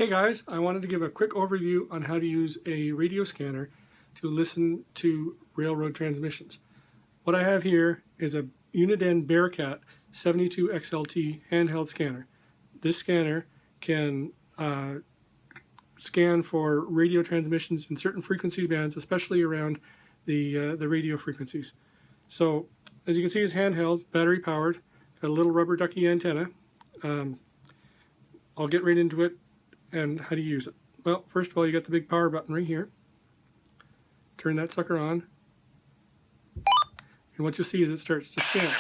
Hey guys, I wanted to give a quick overview on how to use a radio scanner to listen to railroad transmissions. What I have here is a Uniden Bearcat 72XLT handheld scanner. This scanner can scan for radio transmissions in certain frequency bands, especially around the radio frequencies. So as you can see, it's handheld, battery powered, got a little rubber ducky antenna. I'll get right into it and how to use it. Well, first of all, you got the big power button right here. Turn that sucker on, and what you'll see is it starts to scan.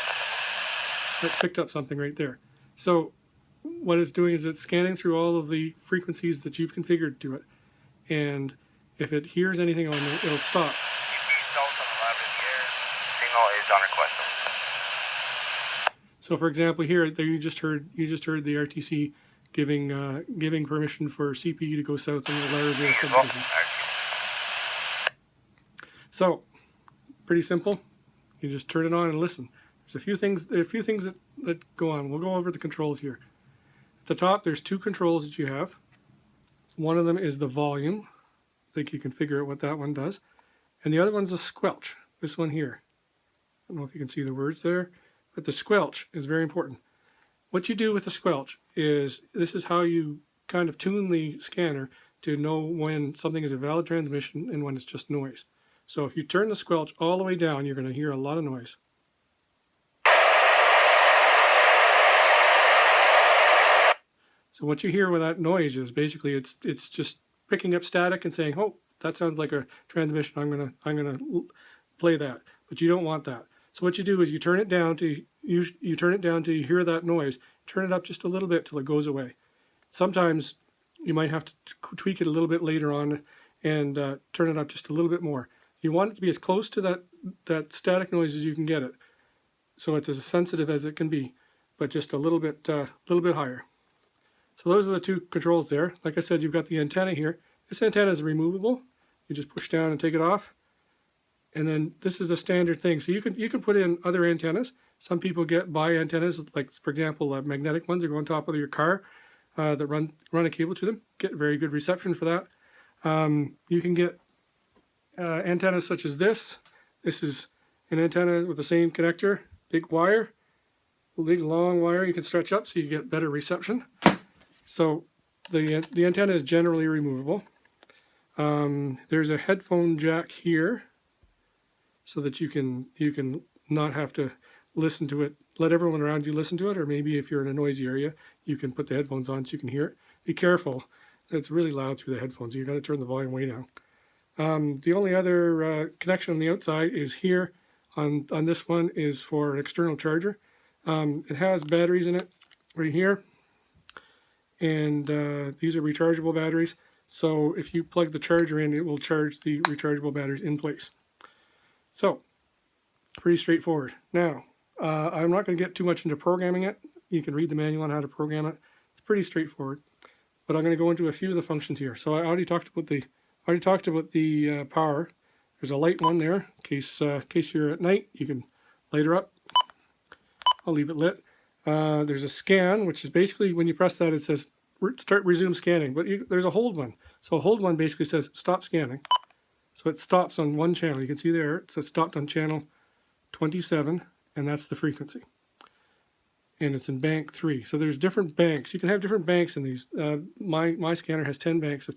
That's picked up something right there. So what it's doing is it's scanning through all of the frequencies that you've configured to it, and if it hears anything on it, it'll stop. So for example, here you just heard the RTC giving permission for CP to go south in the Laredo subdivision. So pretty simple. You just turn it on and listen. There's a few things that go on. We'll go over the controls here. At the top, there's two controls that you have. One of them is the volume. I think you can figure out what that one does. And the other one's a squelch. This one here. I don't know if you can see the words there, but the squelch is very important. What you do with the squelch is, this is how you kind of tune the scanner to know when something is a valid transmission and when it's just noise. So if you turn the squelch all the way down, you're going to hear a lot of noise. So what you hear with that noise is basically it's just picking up static and saying, "Oh, that sounds like a transmission. I'm gonna play that." But you don't want that. So what you do is you turn it down to you turn it down till you hear that noise. Turn it up just a little bit till it goes away. Sometimes you might have to tweak it a little bit later on and turn it up just a little bit more. You want it to be as close to that static noise as you can get it, so it's as sensitive as it can be, but just a little bit higher. So those are the two controls there. Like I said, you've got the antenna here. This antenna is removable. You just push down and take it off. And then this is a standard thing. So you can put in other antennas. Some people buy antennas, like for example, magnetic ones that go on top of your car that run a cable to them. Get very good reception for that. You can get antennas such as this. This is an antenna with the same connector, big wire, big long wire you can stretch up so you get better reception. So the antenna is generally removable. There's a headphone jack here, so that you can not have to listen to it. Let everyone around you listen to it, or maybe if you're in a noisy area, you can put the headphones on so you can hear it. Be careful; it's really loud through the headphones. You got to turn the volume way down. The only other connection on the outside is here. On this one is for an external charger. It has batteries in it right here, and these are rechargeable batteries. So if you plug the charger in, it will charge the rechargeable batteries in place. So, pretty straightforward. Now, I'm not going to get too much into programming it. You can read the manual on how to program it. It's pretty straightforward. But I'm going to go into a few of the functions here. So I already talked about the power. There's a light one there in case you're at night. You can light her up. I'll leave it lit. There's a scan, which is basically when you press that, it says start resume scanning. But there's a hold one. So a hold one basically says stop scanning. So it stops on one channel. You can see there, it says stopped on channel 27, and that's the frequency. And it's in bank 3. So there's different banks. You can have different banks in these. My scanner has 10 banks of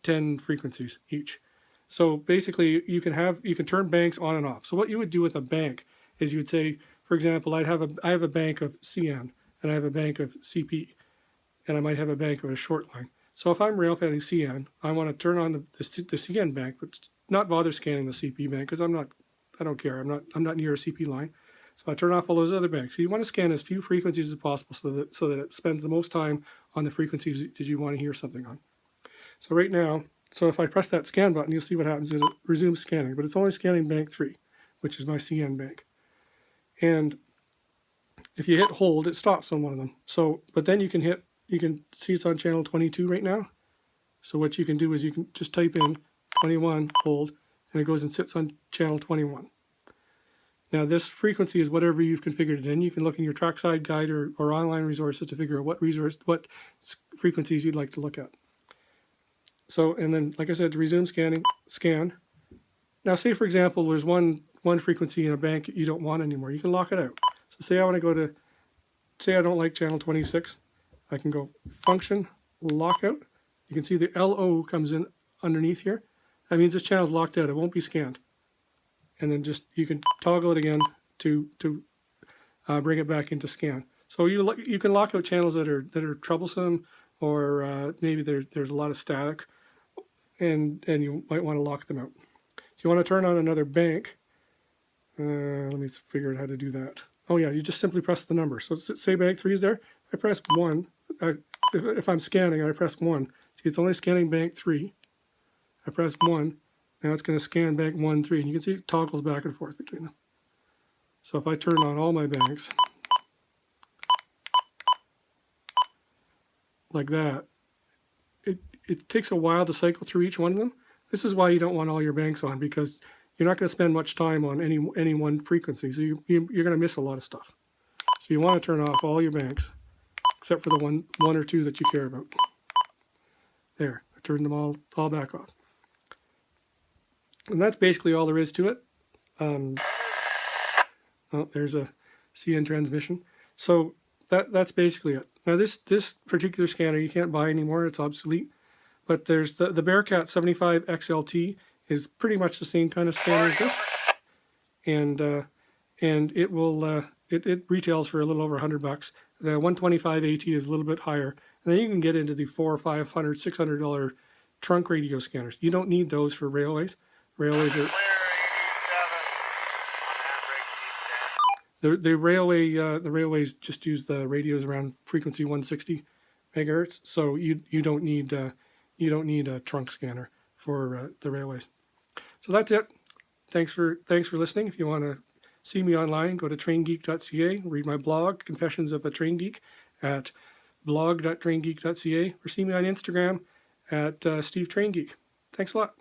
10 frequencies each. So basically, you can turn banks on and off. So what you would do with a bank is you would say, for example, I have a bank of CN, and I have a bank of CP, and I might have a bank of a short line. So if I'm railfanning CN, I want to turn on the CN bank, but not bother scanning the CP bank because I don't care. I'm not near a CP line. So I turn off all those other banks. So you want to scan as few frequencies as possible so that it spends the most time on the frequencies that you want to hear something on. So right now, if I press that scan button, you'll see what happens is it resumes scanning, but it's only scanning bank 3, which is my CN bank. And if you hit hold, it stops on one of them. So, but then you can see it's on channel 22 right now. So what you can do is you can just type in 21, hold, and it goes and sits on channel 21. Now this frequency is whatever you've configured it in. You can look in your trackside guide or online resources to figure out what frequencies you'd like to look at. So, and then, like I said, to resume scanning, scan. Now say, for example, there's one frequency in a bank that you don't want anymore. You can lock it out. So say I want to go to, say I don't like channel 26. I can go function, lockout. You can see the LO comes in underneath here. That means this channel is locked out. It won't be scanned. And then just, you can toggle it again to bring it back into scan. So you can lock out channels that are troublesome, or maybe there's a lot of static, and you might want to lock them out. If you want to turn on another bank, let me figure out how to do that. Oh yeah, you just simply press the number. So say bank 3 is there. I press 1. If I'm scanning, I press 1. See, it's only scanning bank 3. I press 1. Now it's going to scan bank 1, 3, and you can see it toggles back and forth between them. So if I turn on all my banks, like that, it takes a while to cycle through each one of them. This is why you don't want all your banks on, because you're not going to spend much time on any one frequency, so you're going to miss a lot of stuff. So you want to turn off all your banks, except for the one or two that you care about. There, I turned them all back off. And that's basically all there is to it. Oh, there's a CN transmission. So that's basically it. Now this particular scanner you can't buy anymore. It's obsolete. But there's the Bearcat 75 XLT is pretty much the same kind of scanner as this. And it will it retails for a little over $100. The 125 AT is a little bit higher. And then you can get into the $400, $500, $600 trunk radio scanners. You don't need those for railways. Railways are the railways just use the radios around frequency 160 megahertz. So you don't need a trunk scanner for the railways. So that's it. Thanks for listening. If you want to see me online, go to traingeek.ca, read my blog, Confessions of a Train Geek, at blog.traingeek.ca, or see me on Instagram at Steve Train Geek. Thanks a lot.